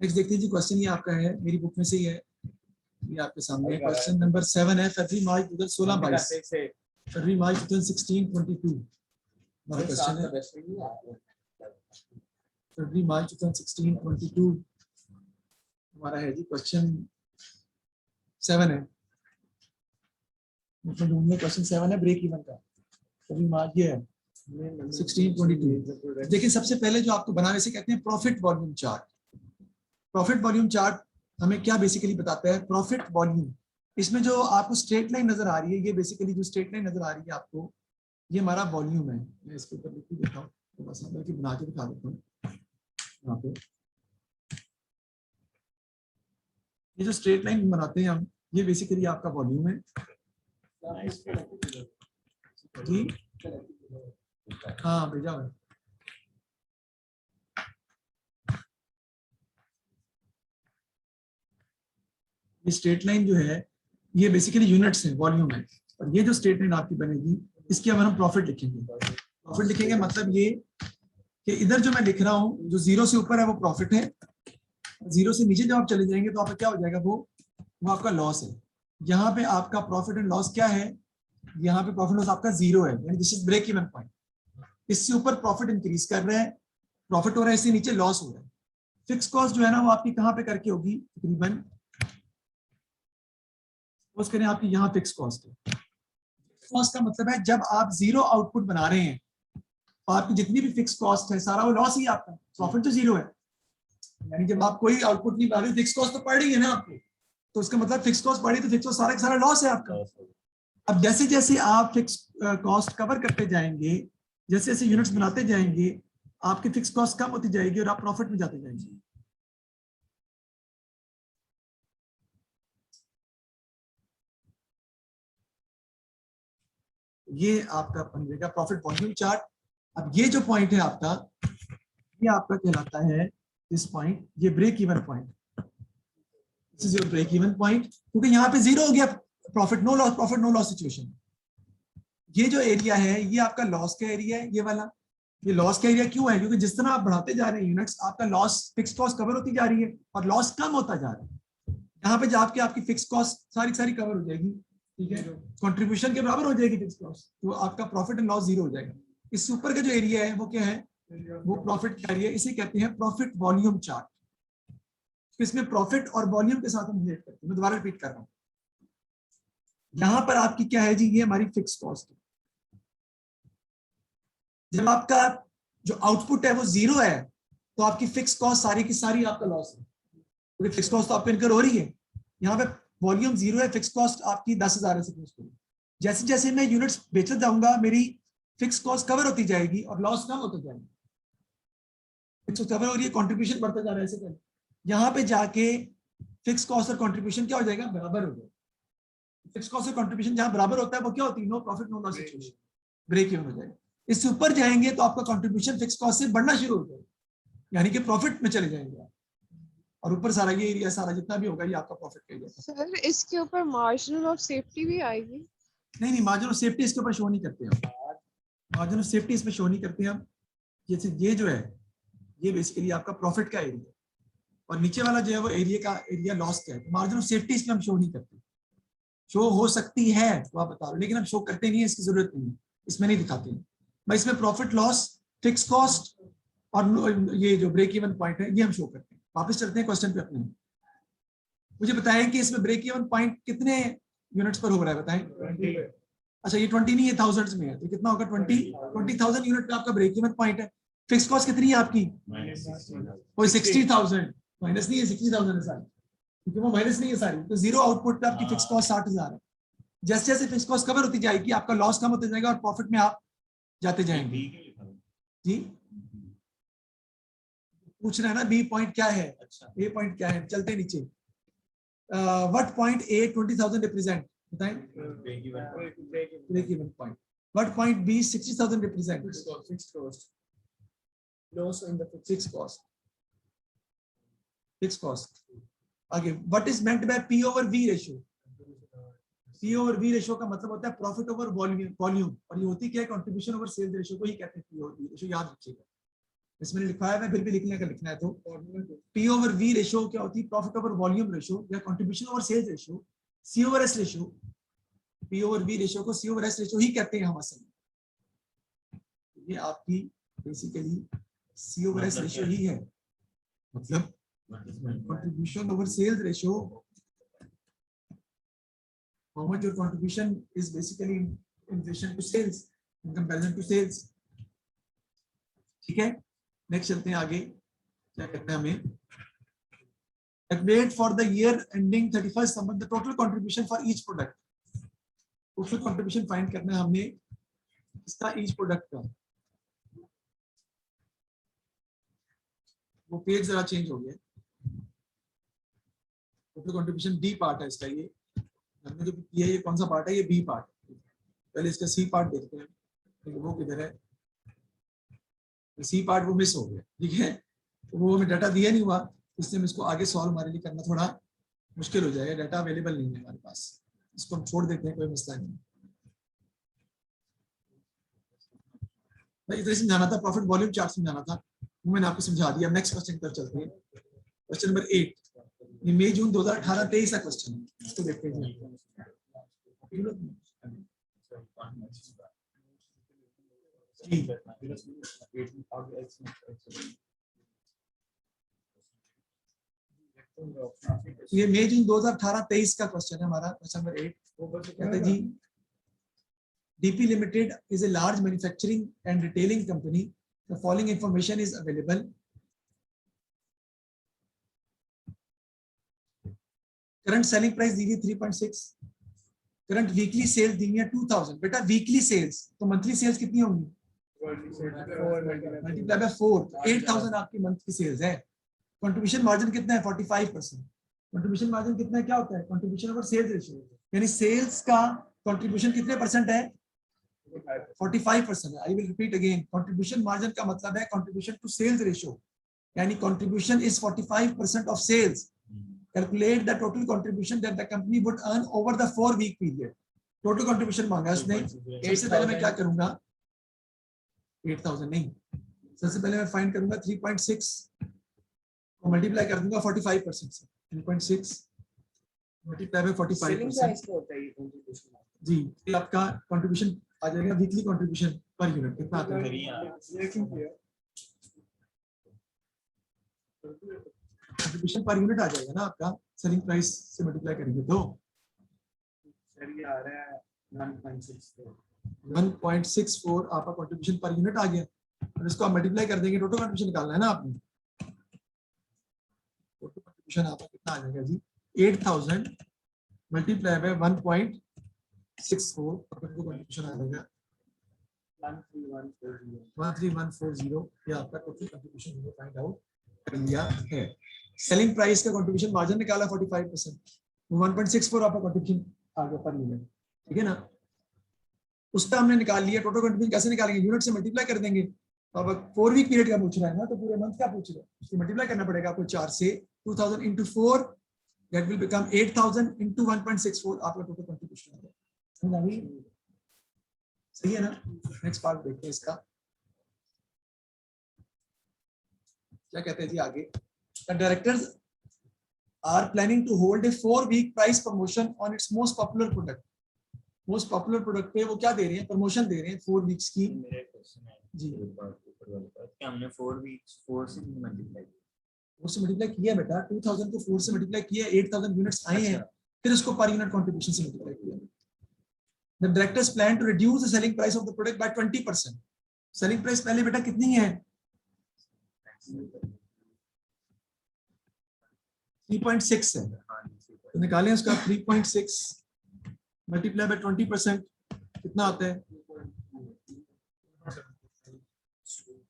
Next देखते हैं जी, question ये आपका है, मेरी बुक में से ही है, ये आपके सामने क्वेश्चन नंबर 7 है। फरवरी मार्च 2016-22, फरवरी मार्च 2016-22 हमारा क्वेश्चन है। फरवरी मार्च 2016-22 हमारा है जी, क्वेश्चन 7 है। क्वेश्चन 7 है ब्रेक इवन का, फरवरी मार्च ये है 16-22। देखिए सबसे पहले जो आपको बनाने से कहते हैं profit volume chart. Profit volume chart हमें क्या बेसिकली बताता है? प्रॉफिट वॉल्यूम, इसमें जो आपको स्ट्रेट लाइन नजर आ रही है, ये बेसिकली जो स्ट्रेट लाइन नजर आ रही है आपको, ये हमारा वॉल्यूम है। मैं इसके ऊपर लिख देता हूँ, थोड़ा सा बल्कि बना के दिखा देता हूँ यहाँ पे। ये जो स्ट्रेट लाइन बनाते हैं हम, ये बेसिकली आपका वॉल्यूम है जी। हाँ भेजा है। ये स्ट्रेट लाइन जो है ये बेसिकली यूनिट्स है, वॉल्यूम है। और ये जो स्ट्रेट लाइन आपकी बनेगी, इसके अंदर हम प्रॉफिट लिखेंगे। प्रॉफिट लिखेंगे मतलब ये कि इधर जो मैं लिख रहा हूँ, जो जीरो से ऊपर है वो प्रॉफिट है, जीरो से नीचे जब आप चले जाएंगे तो आपका क्या हो जाएगा, वो आपका लॉस है। यहाँ पे आपका प्रॉफिट एंड लॉस क्या है? यहाँ पे प्रॉफिट लॉस आपका जीरो है, यानी this is break even point. इससे ऊपर प्रॉफिट इंक्रीज कर रहे हैं, प्रॉफिट हो रहा है, इससे नीचे लॉस हो रहा है। फिक्स कॉस्ट जो है ना वो आपकी कहाँ पे करके होगी? तकरीबन सपोज करें आपकी यहाँ फिक्स कॉस्ट है। कॉस्ट का मतलब है जब आप जीरो आउटपुट बना रहे हैं तो आपकी जितनी भी फिक्स कॉस्ट है सारा वो लॉस ही आपका, प्रॉफिट तो जीरो है। यानी जब आप कोई आउटपुट नहीं बना रहे, फिक्स कॉस्ट तो पड़ रही है ना आपको, तो उसका मतलब फिक्स कॉस्ट बढ़ी तो फिक्स कॉस्ट सारा का सारा लॉस है आपका। अब जैसे जैसे आप फिक्स कॉस्ट कवर करते जाएंगे, जैसे जैसे यूनिट्स बनाते जाएंगे, आपकी फिक्स कॉस्ट कम होती जाएगी और आप प्रॉफिट में जाते जाएंगे। ये आपका बन जाएगा प्रॉफिट वॉल्यूम चार्ट। अब ये जो पॉइंट है आपका, ये आपका कहलाता है दिस पॉइंट, ये break even point, this is your break even point, क्योंकि यहाँ पे जीरो हो गया, profit no loss, profit no loss situation. ये जो एरिया है ये आपका लॉस का एरिया है, ये वाला। ये लॉस का एरिया क्यों है? क्योंकि जिस तरह आप बढ़ाते जा रहे हैं यूनिट्स, आपका लॉस, फिक्स कॉस्ट कवर होती जा रही है और लॉस कम होता जा रहा है। यहाँ पे जाके आपकी फिक्स कॉस्ट सारी सारी कवर हो जाएगी, ठीक है, कंट्रीब्यूशन के बराबर हो जाएगी फिक्स कॉस्ट, तो आपका प्रॉफिट एंड लॉस जीरो हो जाएगा। इससे ऊपर का जो एरिया है वो क्या है? वो प्रॉफिट का एरिया, इसे कहते हैं प्रॉफिट वॉल्यूम चार्ट। तो इसमें प्रॉफिट और वॉल्यूम के साथ हम रिलेट करते हैं। मैं दोबारा रिपीट कर रहा हूँ, यहाँ पर आपकी क्या है जी, ये हमारी फिक्स कॉस्ट है। जब आपका जो आउटपुट है वो जीरो है तो आपकी फिक्स कॉस्ट सारी की सारी आपका लॉस है, क्योंकि फिक्स कॉस्ट तो आपको इनकर हो रही है। यहाँ पे वॉल्यूम जीरो है, फिक्स कॉस्ट आपकी 10,000 है सपोज करो। जैसे जैसे मैं यूनिट्स बेचता जाऊंगा मेरी फिक्स कॉस्ट कवर होती जाएगी और लॉस कम होता जाएगा। फिक्स कवर हो रही है, कंट्रीब्यूशन बढ़ता जा रहा है, ऐसे कर यहाँ पे जाके फिक्स कॉस्ट और कंट्रीब्यूशन क्या हो जाएगा? बराबर हो जाएगा। फिक्स कॉस्ट और कंट्रीब्यूशन जहां बराबर होता है वो क्या होती है? No profit no loss situation, break even हो जाएगा। इससे ऊपर जाएंगे तो आपका कंट्रीब्यूशन फिक्स कॉस्ट से बढ़ना शुरू हो जाएगा, यानी कि प्रॉफिट में चले जाएंगे आप, और ऊपर सारा ये एरिया सारा जितना भी होगा ये आपका प्रॉफिट का एरिया। सर इसके ऊपर मार्जिन ऑफ सेफ्टी भी आएगी? नहीं नहीं, मार्जिन ऑफ सेफ्टी इसके ऊपर शो नहीं करते हम, मार्जिन ऑफ सेफ्टी इसमें शो नहीं करते हम। जैसे ये जो है ये बेसिकली आपका प्रॉफिट का एरिया, और नीचे वाला जो है वो एरिया का एरिया लॉस का है। मार्जिन ऑफ सेफ्टी इसमें हम शो नहीं करते, शो हो सकती है तो आप बता रहे हो, लेकिन हम शो करते नहीं है, इसकी जरूरत नहीं है, इसमें नहीं दिखाते हैं। मैं इसमें प्रॉफिट लॉस, फिक्स कॉस्ट और ये जो ब्रेक इवन पॉइंट है ये हम शो करते हैं। वापस चलते हैं क्वेश्चन पे अपने। मुझे बताएं कि इसमें ब्रेक इवन पॉइंट कितने यूनिट्स पर हो रहा है, बताएं। अच्छा ये 20 नहीं है, थाउजेंड्स में है, तो कितना होगा? 20,000 यूनिट पे आपका ब्रेक इवन पॉइंट है। फिक्स कॉस्ट कितनी है आपकी? कोई 60,000, माइनस नहीं है, 60,000 है सारी, क्योंकि वो माइनस नहीं है सारी, तो जीरो आउटपुट पे आपकी फिक्स कॉस्ट 60,000 है। जैसे जैसे फिक्स कॉस्ट कवर होती जाएगी आपका लॉस कम होता जाएगा और प्रॉफिट में आप जाते जाएंगे। जी पूछ रहे हैं ना बी पॉइंट क्या है, अच्छा ए पॉइंट क्या है। चलते नीचे, व्हाट पॉइंट ए 20,000 रिप्रेजेंट, बताएं। Break even point. What point B 60,000 represent? Fixed cost, loss in the fixed cost, fixed cost. आगे, what is meant by P over V ratio? P over V ratio का मतलब होता है profit over volume, और ये होती क्या है? कंट्रीब्यूशन ओवर सेल्स रेशियो को ही कहते हैं पी ओवर वी रेशियो, याद रखिएगा। इसमें लिखा है, मैं फिर भी लिखने का लिखना है तो P ओवर V रेशियो क्या होती है, प्रॉफिट ओवर वॉल्यूम रेशियो या contribution over sales ratio, C over S ratio. P over V ratio को C ओवर S रेशियो ही कहते हैं हम असल में। ये आपकी basically C over S ratio ही है, मतलब contribution over sales ratio, how much your contribution is basically in relation to sales, in comparison to sales। ठीक है, नेक्स्ट चलते हैं आगे। क्या करना है हमें, calculate for the year ending 31st December the total contribution for each product। Total contribution find करना है हमने इसका each product का। वो पेज जरा चेंज हो गया, टोटल कंट्रीब्यूशन डी पार्ट है इसका। ये हमने जो किया है, ये कौन सा पार्ट है, ये बी पार्ट। पहले इसका सी पार्ट देखते हैं, वो किधर है, सी पार्ट वो मिस हो गया। ठीक है, तो वो हमें डाटा दिया नहीं हुआ, इसलिए हम इसको आगे सॉल्व हमारे लिए करना थोड़ा मुश्किल हो जाएगा, डाटा अवेलेबल नहीं है हमारे पास, इसको हम छोड़ देते हैं, कोई मसला नहीं। इतना समझाना था, प्रॉफिट वॉल्यूम चार्ट समझाना था, वो मैंने आपको समझा दिया। नेक्स्ट क्वेश्चन पर चलते हैं, क्वेश्चन नंबर 8, मई जून 2018-23 का क्वेश्चन है, इसको देखते हैं। ये मई जून 2018-23 का क्वेश्चन है हमारा, क्वेश्चन नंबर 8। कहते हैं जी, DP Limited is a large manufacturing and retailing company. The following information is available. Current selling price दी है 3.6, करंट वीकली सेल्स दी है 2000। बेटा वीकली सेल्स तो मंथली सेल्स कितनी होंगी, मल्टीप्लाई बाय 4, 8000 आपकी मंथ की सेल्स है। कंट्रीब्यूशन मार्जिन कितना है, 45%। कंट्रीब्यूशन मार्जिन कितना है, क्या होता है, कंट्रीब्यूशन ओवर सेल्स रेशियो, यानी सेल्स का कंट्रीब्यूशन कितने परसेंट है, 45% है। I will repeat again, contribution margin का मतलब है कंट्रीब्यूशन टू सेल्स रेशियो, यानी contribution is 45% of sales. Calculate the total contribution that the company would earn over the 4-week period. Total contribution मांगा उसने। सबसे पहले मैं क्या करूंगा, 8000 नहीं, सबसे पहले मैं फाइंड करूंगा 3.6 को मल्टीप्लाई कर दूंगा 45% से। 3.6 मल्टीप्लाई बाय 45% जी, ये आपका कंट्रीब्यूशन आ जाएगा, वीकली कंट्रीब्यूशन पर यूनिट कितना आता है, कंट्रीब्यूशन पर यूनिट आ जाएगा ना आपका, सेलिंग प्राइस से मल्टीप्लाई करेंगे तो सर ये आ रहा है 1.64 आपका कंट्रीब्यूशन पर यूनिट आ गया। और इसको आप मल्टीप्लाई कर देंगे, टोटल कंट्रीब्यूशन निकालना है ना आपने। टोटल कंट्रीब्यूशन आपका कितना आ जाएगा जी, 8000 मल्टीप्लाई बाय 1.64, टोटल कंट्रीब्यूशन आ जाएगा 13140। ये आपका टोटल कंट्रीब्यूशन हमने फाइंड आउट कर लिया है। सेलिंग प्राइस का कंट्रीब्यूशन मार्जिन निकाला 45%, 1.64 आपका कंट्रीब्यूशन आ गया पर यूनिट। ठीक है ना, उसका हमने निकाल लिया। टोटल कंट्रीब्यूशन कैसे निकालेंगे, यूनिट से मल्टीप्लाई कर देंगे। तो अब 4 वीक पीरियड का पूछ रहा है ना, तो पूरे मंथ का पूछ रहा है, उसको मल्टीप्लाई करना पड़ेगा आपको 4 से। 2000 into 4 that will become 8000 into 1.64 आपका टोटल कंट्रीब्यूशन आ गया। समझ आ गई, सही है ना। नेक्स्ट पार्ट देखते हैं इसका, क्या कहते हैं जी आगे। The directors are planning to hold a 4-week price promotion on its most popular product. Most popular product पे वो क्या दे रहे हैं, प्रमोशन दे रहे हैं 4 weeks की। मेरा क्वेश्चन है जी, क्या हमने 4 weeks 4 से मल्टीप्लाई किया, 4 से मल्टीप्लाई किया बेटा, 2000 को 4 से मल्टीप्लाई किया, 8000 यूनिट्स आए हैं, फिर उसको पर यूनिट कंट्रीब्यूशन से मल्टीप्लाई किया। The directors plan to reduce the selling price of the product by 20%. Selling price पहले बेटा कितनी है, 3.6 है, तो निकालें उसका 3.6 मल्टीप्लाई बाय 20% कितना आता है,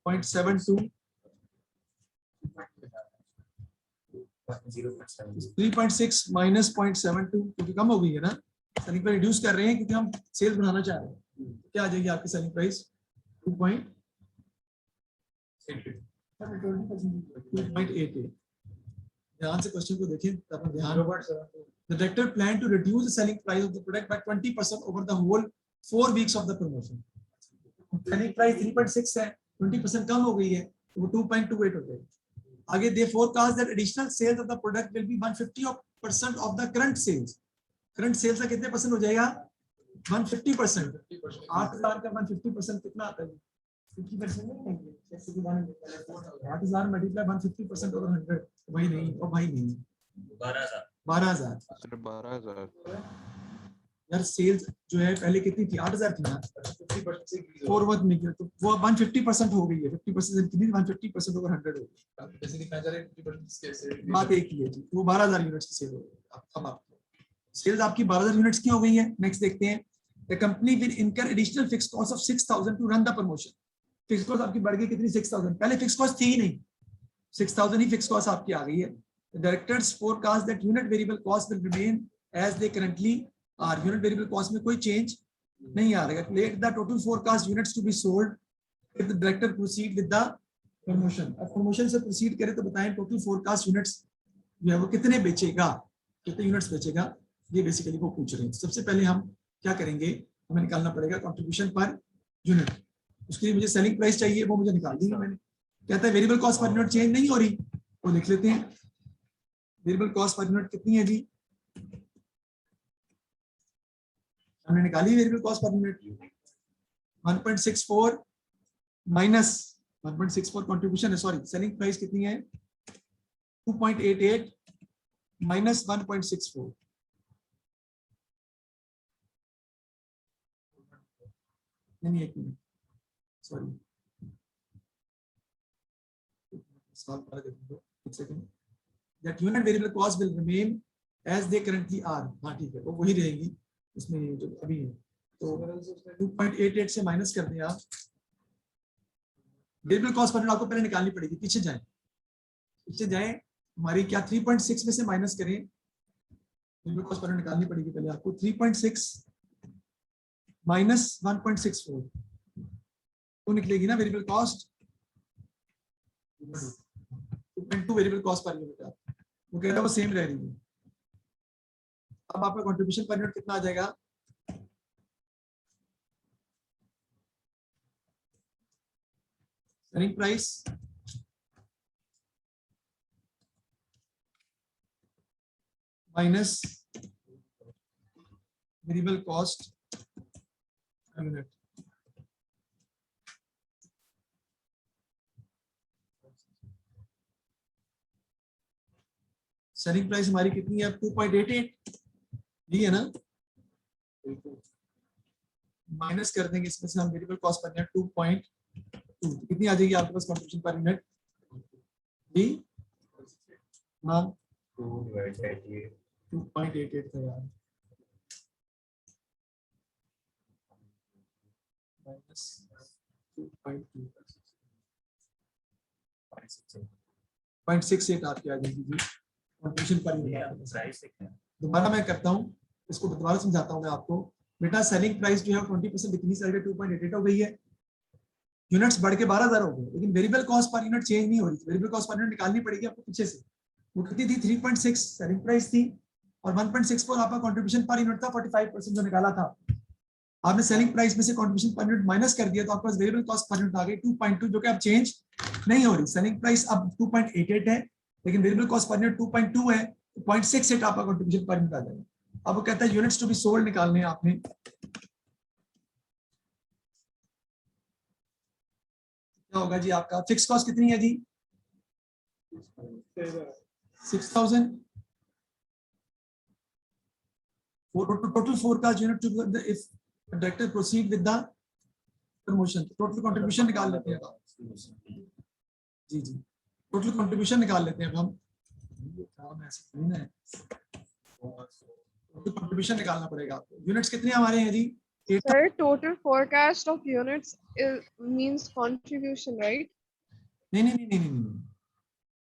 0.72। 3.6 माइनस 0.72 क्योंकि कम हो गई है ना, सेलिंग प्राइस रिड्यूस कर रहे हैं क्योंकि हम सेल्स बढ़ाना चाह रहे हैं। क्या आ जाएगी आपकी सेलिंग प्राइस, 2.88। ध्यान से क्वेश्चन को देखें, ध्यान। The director plan to reduce the selling price of the product by 20% over the whole 4 weeks of the promotion. Selling price 3.6 है, 20% कम हो गई है, तो वो 2.28 हो जाएगा। आगे they forecast that additional sales of the product will be 150% of the current sales. Current sales का कितने परसेंट हो जाएगा? 150%। 8,000 का 150% कितना आता है? 50% नहीं है। 8,000 मल्टीप्लाई 150% ओवर 100, वही नहीं, और भाई नहीं, 12,000 12,000। सिर्फ 12,000। यार सेल्स जो है पहले कितनी थी? 8,000 थी ना, 4 में तो वो 150% हो गई है। 50% कितनी? 150% ओवर 100 हो गई। बात एक ही है जी, वो 12,000 यूनिट्स की सेल हो गई। अब आप सेल्स आपकी 12,000 यूनिट्स की हो गई है। नेक्स्ट देखते हैं, the company will incur additional fix cost of 6,000 to run the promotion. Fix cost आपकी बढ़ गई कितनी? 6,000। पहले फिक्स कॉस्ट थी ही नहीं, 6,000 ही फिक्स कॉस्ट आपकी आ गई है। Directors forecast that unit variable cost will remain as they currently are. Unit variable cost में कोई चेंज नहीं आ रहा है। Let the total forecast units to be sold if the director proceed with the promotion. अब promotion से proceed करे तो बताएं टोटल फोरकास्ट यूनिट्स जो है वो कितने बेचेगा, कितने यूनिट्स बेचेगा, ये बेसिकली वो पूछ रहे हैं। सबसे पहले हम क्या करेंगे, हमें निकालना पड़ेगा कंट्रीब्यूशन पर यूनिट। उसके लिए मुझे सेलिंग प्राइस चाहिए, वो मुझे निकाल दी है मैंने। कहता है variable cost per unit change नहीं हो रही, वो लिख लेते हैं। वेरिएबल कॉस्ट पर यूनिट कितनी है जी? हमने निकाली variable cost per unit 1.64 minus 1.64 contribution है, सॉरी सेलिंग प्राइस कितनी है? 2.88 माइनस 1.64। नहीं, एक मिनट, सॉरी सॉल्व कर देंगे, एक second. That unit variable cost will remain as they currently are. हाँ ठीक है, वो वही रहेगी इसमें जो अभी है। तो 2.88 से माइनस कर दिया। वेरिएबल कॉस्ट पर आपको पहले निकालनी पड़ेगी। पीछे जाएं, पीछे जाएं, हमारी क्या 3.6 में से माइनस करें। वेरिएबल कॉस्ट पर निकालनी पड़ेगी पहले आपको। 3.6 माइनस 1.64 तो निकलेगी ना variable cost 2.2 variable cost per unit. वो कह रहा है वो सेम रह रही है। अब आपका कंट्रीब्यूशन पर यूनिट कितना आ जाएगा? Selling price minus variable cost per unit. Selling price हमारी कितनी है? 2.88 ये है ना, माइनस कर देंगे इसमें से हम वेरिएबल कॉस्ट पर यूनिट 2.2। कितनी आ जाएगी आपके पास कंट्रीब्यूशन पर यूनिट? जी हाँ 2.88 था यार, माइनस 2.2 0.68 आपकी आ जाएगी जी कंट्रीब्यूशन पर यूनिट। दोबारा मैं करता हूँ, इसको दोबारा समझाता हूँ मैं आपको। बेटा सेलिंग प्राइस जो है 20% डिक्रीज करके 2.88 हो गई है। यूनिट्स बढ़ के 12,000 हो गए, लेकिन variable cost per unit change नहीं हो रही। वेरिएबल कॉस्ट पर यूनिट निकालनी पड़ेगी आपको पीछे से। वो कितनी थी? 3.6 सेलिंग प्राइस थी और 1.64 आपका कंट्रीब्यूशन पर यूनिट था। 45% जो निकाला था आपने सेलिंग प्राइस में से कंट्रीब्यूशन पर यूनिट माइनस कर दिया, तो आपके पास वेरिएबल कॉस्ट पर यूनिट आ गई 2.2, जो कि अब चेंज नहीं हो रही। सेलिंग प्राइस अब 2.88 है, लेकिन वेरिएबल कॉस्ट पर यूनिट 2.2 है, तो 0.68 आपका कंट्रीब्यूशन पर यूनिट आ जाएगा। अब वो कहता है यूनिट्स टू बी सोल्ड निकालने हैं आपने। क्या होगा जी? आपका फिक्स कॉस्ट कितनी है जी? 6,000। Total forecast unit to if director proceed with the promotion. Total contribution निकाल लेते हैं जी। टोटल कंट्रीब्यूशन निकाल लेते हैं अब हम। काम ऐसे नहीं है, टोटल कंट्रीब्यूशन निकालना पड़ेगा आपको। यूनिट्स कितने हमारे हैं जी? Sir, total forecast of units means contribution, right? नहीं,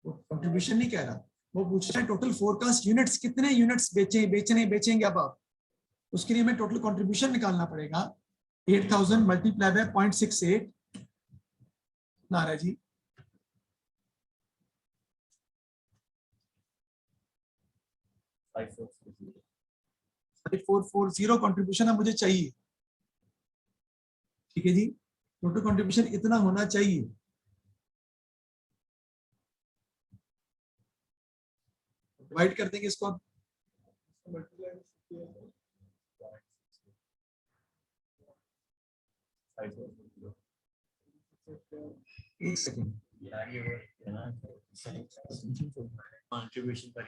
वो कंट्रीब्यूशन नहीं कह रहा, वो पूछ रहा है टोटल फोरकास्ट यूनिट्स कितने यूनिट्स बेचेंगे अब आप। उसके लिए हमें टोटल कंट्रीब्यूशन निकालना पड़ेगा। 8,000 मल्टीप्लाई बाय 0.68 ना रहा जी 5440 कंट्रीब्यूशन अब मुझे चाहिए। ठीक है जी, टोटल कंट्रीब्यूशन इतना होना चाहिए। डिवाइड कर देंगे इसको अब। एक सेकेंड, यार ये वो है ना कंट्रीब्यूशन पर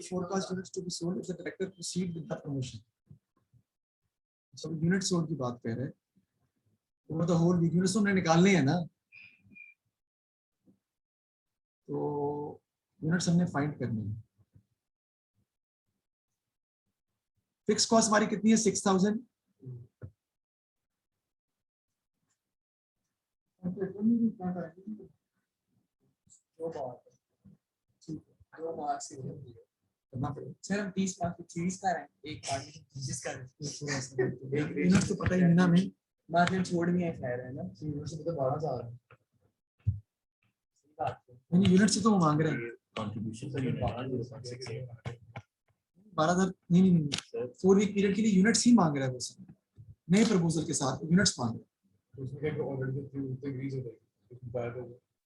forecast units to be sold if the director proceed with the promotion. So unit sold की बात कर रहे हैं, वो तो whole units तो हमने निकालने हैं ना, तो units हमने फाइंड करनी है। फिक्स कॉस्ट हमारी कितनी है? 6000। करना पड़ेगा सर हम 30 मार्क्स की सीरीज कर रहे हैं, एक पार्ट में थीसिस कर रहे हैं, यूनिट तो पता ही नहीं ना हमें। बाद में छोड़ भी है खैर है ना, यूनिट से तो 12 साल है। सही बात है, नहीं यूनिट से तो वो मांग रहे हैं कंट्रीब्यूशन पर यूनिट 12,000। नहीं 4 वीक पीरियड के लिए यूनिट्स ही मांग रहा है वो सब, नए प्रपोजल के साथ यूनिट्स मांग रहे हैं। उसमें क्या ऑलरेडी तो एग्रीज हो जाएगी, उसमें बाय तो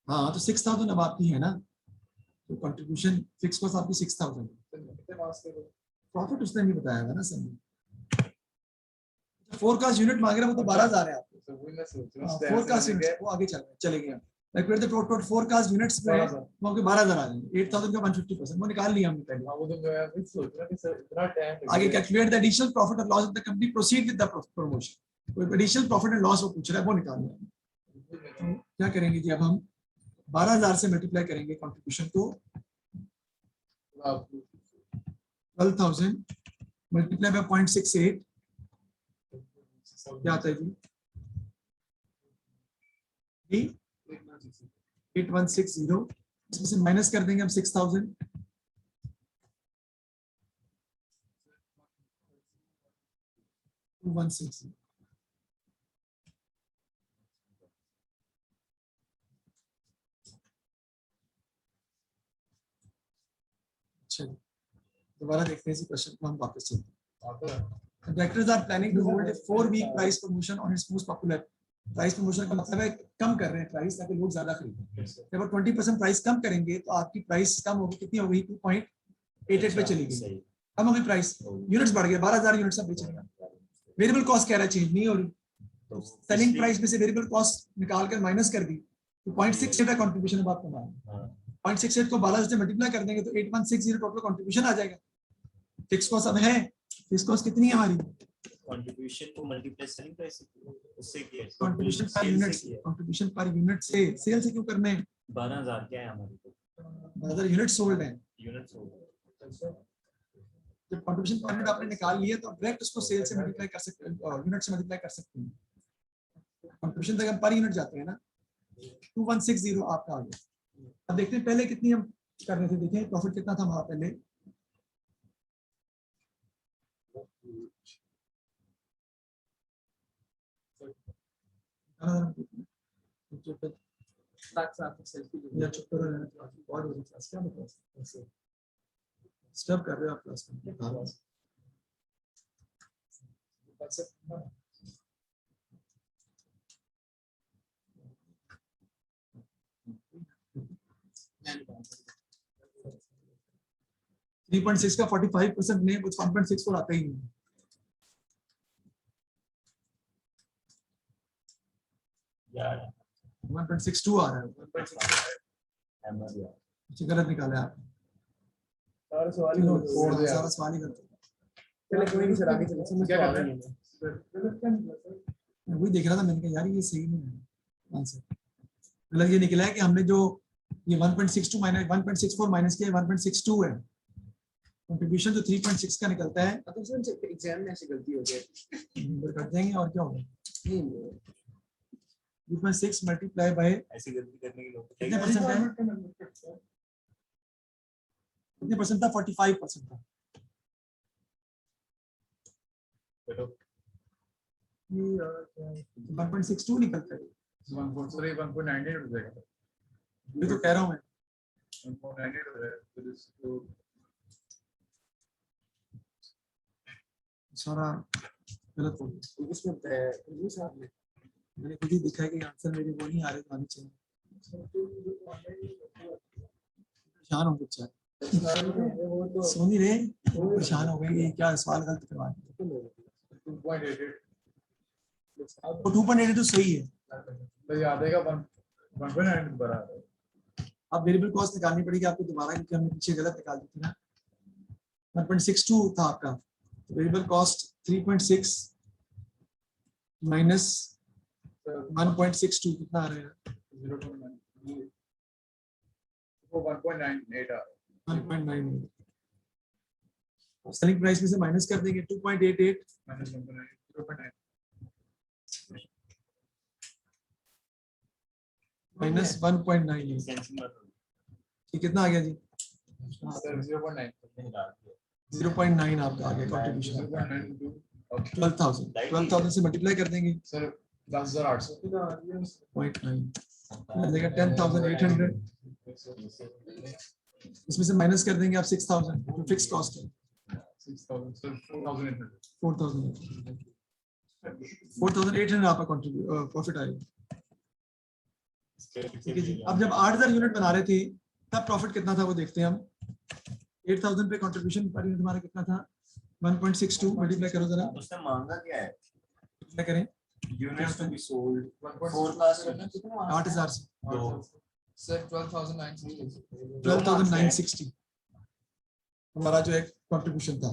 हाँ तो 6000 अब आपकी है ना, तो कंट्रीब्यूशन फिक्स कॉस्ट आपकी 6000 है। कितने मार्क्स के प्रॉफिट उसने नहीं बताया था ना सर, फोरकास्ट यूनिट मांग रहे हैं वो तो 12,000 है आपको। तो वही मैं सोच रहा हूँ फोरकास्ट यूनिट वो आगे चलेंगे हम, like where the total forecast units पे है वो आपके 12,000 आ जाएंगे। 8000 का 150% वो निकाल लिया हमने पहले। हाँ वो तो मैं भी सोच रहा कि सर इतना टाइम आगे कैलकुलेट द एडिशनल प्रॉफिट और loss of the company proceed with the promotion, कोई एडिशनल प्रॉफिट एंड लॉस वो पूछ रहा है वो निकालना है। तो क्या करेंगे जी, अब हम 12,000 से मल्टीप्लाई करेंगे कंट्रीब्यूशन को, 12,000 मल्टीप्लाई बाय 0.68 क्या आता है जी? 8160। इसमें से माइनस कर देंगे हम 6000, अच्छा दोबारा देखते हैं इसी क्वेश्चन को हम वापस चलते हैं। Directors are planning to hold a 4-week price promotion on its most popular. Price promotion का मतलब है कम कर रहे हैं प्राइस ताकि लोग ज्यादा खरीदें। जब 20% प्राइस कम करेंगे तो आपकी प्राइस कम होगी, कितनी होगी? 2.88 पे चली गई, कम होगी प्राइस, यूनिट्स बढ़ गए, 12,000 यूनिट्स अब बेचेंगे। वेरिएबल कॉस्ट कह रहा है चेंज नहीं हो रही, तो सेलिंग प्राइस में से वेरिएबल कॉस्ट निकाल कर माइनस कर दी तो 0.68 का कंट्रीब्यूशन बात कमाया। 0.68 को 12 से मल्टीप्लाई कर देंगे तो 8160 टोटल कंट्रीब्यूशन आ जाएगा। फिक्स कॉस्ट अब है, फिक्स कॉस्ट कितनी है हमारी? कंट्रीब्यूशन को मल्टीप्लाई सेलिंग प्राइस उससे किया, कंट्रीब्यूशन पर यूनिट से, कंट्रीब्यूशन पर यूनिट से, सेल से क्यों करने हैं? 12,000 क्या है हमारी तो 12,000 यूनिट सोल्ड है। यूनिट्स हो जब कंट्रीब्यूशन पर यूनिट आपने निकाल लिया तो डायरेक्ट उसको सेल से मल्टीप्लाई कर सकते हैं, यूनिट से मल्टीप्लाई कर सकते हैं। कंट्रीब्यूशन तक हम पर यूनिट जाते हैं ना, 2160 आपका आ गया। अब देखते हैं पहले कितनी हम कर रहे थे, देखें प्रॉफिट कितना था हमारा पहले। स्टॉप कर रहे हो आप क्लास में? 3.6 का 45% नहीं, कुछ 1.64 आता ही नहीं। यार 1.62 आ रहा है, अच्छा गलत निकाला है आपने। सारे सवाल ही चलो, छोड़ दे सारा सवाल ही गलत है। चलो कोई नहीं सर, आगे चलो, समझ क्या तो आ कर गई रहे है। मैं वही देख रहा था, मैंने कहा यार ये सही नहीं है आंसर। मतलब ये निकला है कि हमने जो ये 1.62 माइनस 1.64 माइनस किया 1.62 है, कंट्रीब्यूशन जो 3.6 का निकलता है तो सर एग्जाम में ऐसी गलती हो गई, नंबर कट जाएंगे और क्या होगा? नहीं 2.6 मल्टीप्लाई बाय ऐसी गलती करने के लोग कितने परसेंट है? कितने परसेंट था? 45% था। चलो 1.62 निकलता है, 1.98 हो जाएगा, ये तो कह रहा हूँ मैं। 1.98 हो जाएगा, तो इसको सारा गलत हो गया। इसमें इंग्लिश आपने मैंने खुद ही दिखा है कि आंसर मेरे वो नहीं आ रहे, आने चाहिए। परेशान हो बच्चा। वो तो सोनी रे परेशान हो गए, ये क्या सवाल गलत करवा दिया। 2.88 तो 2.8 तो सही है। तो याद आएगा 1.9 बराबर है। अब वेरिएबल कॉस्ट निकालनी पड़ेगी आपको दोबारा, क्योंकि हमने पीछे गलत निकाल दी थी ना। 1.62 था आपका, वेरिएबल कॉस्ट 3.6 माइनस 1.62 कितना आ रहा है? 0.9 वो 1.98 आ रहा है। 1.98। सेलिंग प्राइस में से माइनस कर देंगे 2.88 माइनस 1.9 0.9 माइनस 1.98, सेंसिंग मत हो। ये कितना आ गया जी? सर 0.9 0.9 आपका आ गया कंट्रीब्यूशन। 0.9 into 12,000 से मल्टीप्लाई कर देंगे सर 10,800 0.9 देगा 10,800। इसमें से माइनस कर देंगे आप 6,000 जो फिक्स कॉस्ट है। 6,000 सर 4,800 4,800 आपका प्रॉफिट आएगा। ठीक है जी। अब जब 8,000 यूनिट बना रहे थे तब प्रॉफिट कितना था वो देखते हैं हम। 8,000 पे कंट्रीब्यूशन पर यूनिट हमारा कितना था? 1.62 मल्टीप्लाई करो जरा, उसने मांगा क्या है? मल्टीप्लाई करें units to be sold 1.6 forecast 8,000 से सर 12,960 12,960 हमारा जो एक कंट्रीब्यूशन था।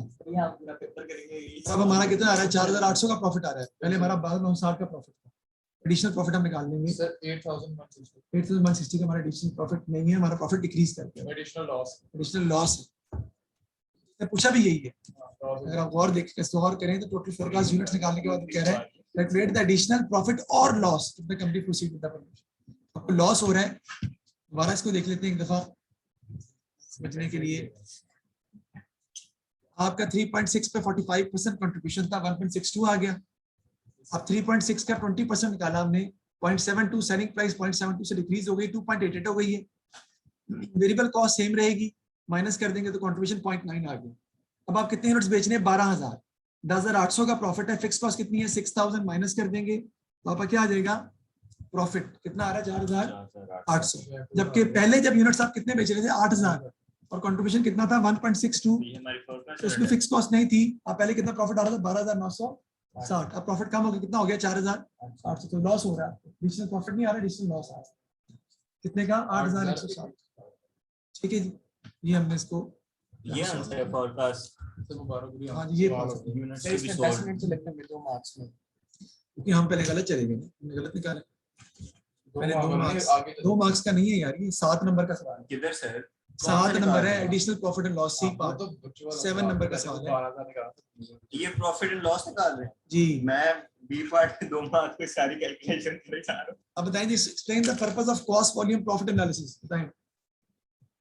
अब हमारा कितना आ रहा है? 4,800 का प्रॉफिट आ रहा है। पहले हमारा 12,960 का प्रॉफिट था। एडिशनल प्रॉफिट हम निकाल लेंगे। सर 8,160 8,160 का हमारा एडिशनल प्रॉफिट नहीं है, हमारा प्रॉफिट डिक्रीज करके है, एडिशनल लॉस एडिशनल लॉस है। पूछा भी यही है। अगर आप गौर करें तो टोटल फोरकास्ट यूनिट्स निकालने के बाद कह रहे हैं कैलकुलेट द एडिशनल प्रॉफिट और loss the company proceed with the production. आपको लॉस हो रहा है, दोबारा इसको देख लेते हैं एक दफा समझने के लिए। आपका 3.6 पे 45% कंट्रीब्यूशन था, 1.62 आ गया। अब 3.6 का 20% निकाला हमने, 0.72 सेलिंग प्राइस 0.72 से डिक्रीज हो गई, 2.88 हो गई है। वेरिएबल कॉस्ट सेम रहेगी, माइनस कर देंगे तो कंट्रीब्यूशन 0.9 आ गया। अब आप कितने यूनिट्स बेच रहे हैं? 12,000। 10,800 का प्रॉफिट है, फिक्स कॉस्ट कितनी है? 6,000 माइनस कर देंगे तो आपका क्या आ जाएगा? प्रॉफिट कितना आ रहा है? 4,800। जबकि पहले जब यूनिट्स आप कितने बेच रहे थे? 8,000 और कंट्रीब्यूशन कितना था? 1.62। ये हमारी फोरकास्ट तो उसमें फिक्स कॉस्ट नहीं थी। आप पहले कितना प्रॉफिट आ रहा था? 12,960। अब प्रॉफिट कम हो गया, कितना हो गया? 4,800। तो लॉस हो रहा है, एडिशनल प्रॉफिट नहीं आ रहा, एडिशनल लॉस आ रहा है। कितने का? 8,160। ठीक है जी, ये हमने इसको ये आंसर है फोरकास्ट सर मुबारक हाँ जी, ये profit है। यूनिट्स सर टू बी इसमें 10 सोल्ड। मिनट से लगने में 2 मार्क्स में क्योंकि हम पहले गलत चले गए, हमने गलत निकाला। मैंने 2 मार्क्स का नहीं है यार, ये 7 नंबर का सवाल है। किधर सर? 7 नंबर है, additional profit and loss C part. 7 नंबर का सवाल है। ये प्रॉफिट एंड लॉस निकाल रहे हैं। जी मैं बी पार्ट के 2 मार्क्स पे सारी कैलकुलेशन करने जा रहा हूं। अब बताएं जी, explain the purpose of cost volume profit analysis. बताएं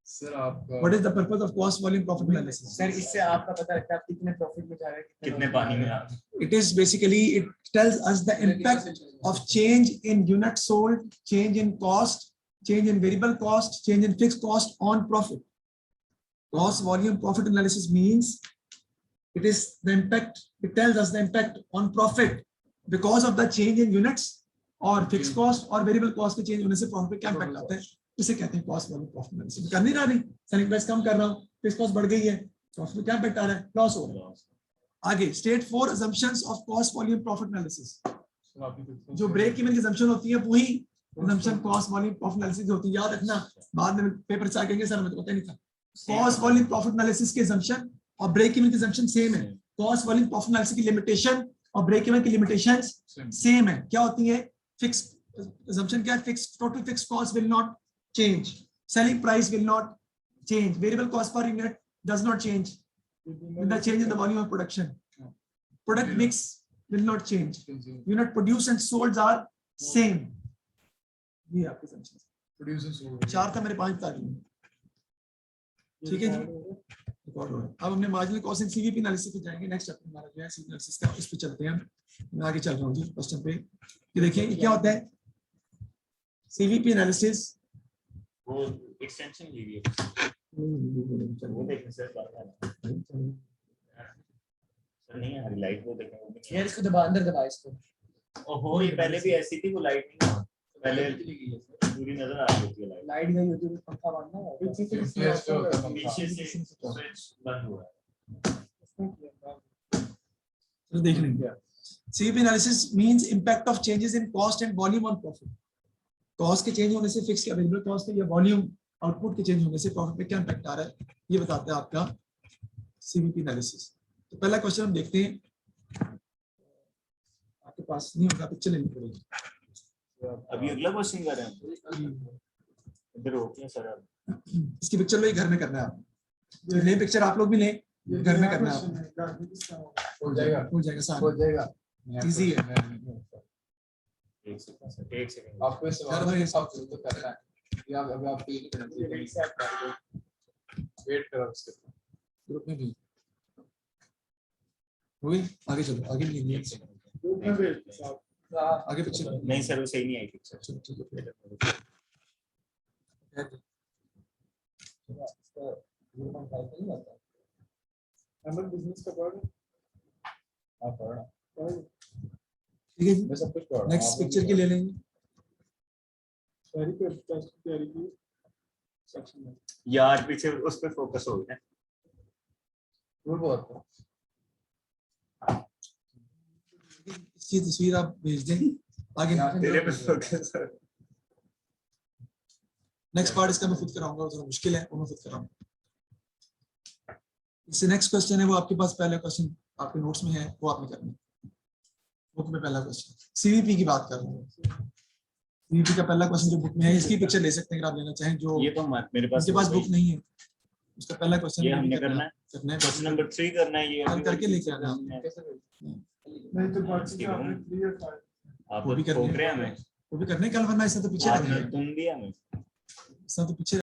सर आपका what is the purpose of cost volume profit analysis. Sir इससे आपका पता लगता है आप कितने प्रॉफिट में जा रहे हैं, कितने पानी में आप? It is basically, it tells us the impact of change in units sold, change in cost, change in variable cost, change in fixed cost on profit. Cost volume profit analysis means it is the impact, it tells us the impact on profit because of the change in units or fixed cost or variable cost के change होने से profit क्या impact आता है, इसे कहते हैं cost volume profit analysis। कर नहीं रहा नहीं, selling price कम कर रहा हूँ, fixed cost बढ़ गई है, profit क्या impact आ रहा है? Loss हो रहा है। आगे state 4 assumptions of cost volume profit analysis। जो ब्रेक इवन की assumption होती है वही assumption cost volume profit analysis होती है। याद रखना, बाद में पेपर से आएंगे सर हमें तो पता नहीं था। cost volume profit analysis के assumption और ब्रेक इवन की assumption सेम है। cost volume profit analysis की लिमिटेशन और ब्रेक इवन की लिमिटेशंस सेम है। क्या होती है? फिक्स assumption क्या है? Fix total fix cost will not change, selling price will not change, variable cost per unit does not change with the change in the volume of production. Product mix will not change. Unit produced and sold are same. ये आपके assumptions। Producers 4 था, मेरे 5 बता दिए। ठीक है जी, record हो रहा है। अब हमने marginal cost and CVP analysis पे जाएंगे। नेक्स्ट चैप्टर हमारा जो है सीवीपी एनालिसिस का, इस पे चलते हैं हम। मैं आगे चल रहा हूँ जी क्वेश्चन पे। ये देखिए ये क्या होता है सीवीपी एनालिसिस। वो एक्सटेंशन लीजिए, वो देखें सर। सर नहीं है लाइट, वो देखें वो भी नहीं यार इसको दबा, अंदर दबा इसको। है। ओहो ये पहले भी ऐसी थी, वो लाइट नहीं है। पहले पूरी नजर आ रही थी लाइट लाइट गई होती है तो पंखा बंद ना होता है। पीछे से फ्लैश जो होता है पंखा। पीछे से स्विच बंद हुआ है उसमें किया। तो देख लेंगे CVP analysis means impact of changes in cost and volume on profit. Cost के चेंज होने से फिक्स अवेलेबल कॉस्ट या वॉल्यूम आउटपुट के चेंज होने से प्रॉफिट पे क्या इंपैक्ट आ रहा है, ये बताता है आपका CVP एनालिसिस। तो पहला क्वेश्चन हम देखते हैं, आपके पास नहीं होगा पिक्चर लेनी पड़ेगी। अभी अगला क्वेश्चन कर रहे हैं इधर रोकिए सर आप इसकी पिक्चर लो, ये घर में करना है आप, तो नई पिक्चर आप लोग भी लें, घर में करना है आपको। हो जाएगा हो जाएगा सारा, हो जाएगा Easy है। एक सेकंड आपको इस कर दो ये सब तो करना है ये आप अभी आप फील करना चाहिए वेट करो उसके ग्रुप में भी हुई, आगे चलो, आगे नहीं नहीं आगे पिक्चर नहीं सर वो सही नहीं आई पिक्चर चलो ठीक है। बिजनेस का पढ़ आप पढ़ना ठीक है जी, मैं सब कुछ पढ़ रहा हूँ नेक्स्ट पिक्चर की ले लेंगे। सारी पे टेस्ट की तैयारी की सेक्शन में यार पीछे उस पे फोकस हो गया वो बहुत इसकी तस्वीर आप भेज दें आगे। तेरे पे फोकस नेक्स्ट पार्ट इसका मैं खुद कराऊंगा, वो थोड़ा मुश्किल है, वो मैं खुद कराऊंगा। इससे नेक्स्ट क्वेश्चन है वो आपके पास पहला क्वेश्चन आपके नोट्स में है, वो आपने करना है। बुक में पहला क्वेश्चन CVP की बात कर रहा हूँ। CVP का पहला क्वेश्चन जो बुक में है, इसकी पिक्चर ले सकते हैं अगर आप लेना चाहें, जो ये तो मत मेरे पास उनके पास बुक नहीं है। उसका पहला क्वेश्चन ये हमने करना है करना है क्वेश्चन नंबर 3 करना है ये हल करके लेके आना है। नहीं तो बात से आपने क्लियर था आप वो भी करनी ठोक है। रहे हैं हमें वो भी करने कल, वरना इसने तो पीछे रख आपने दिया, तुम दिया हमें इसने तो पीछे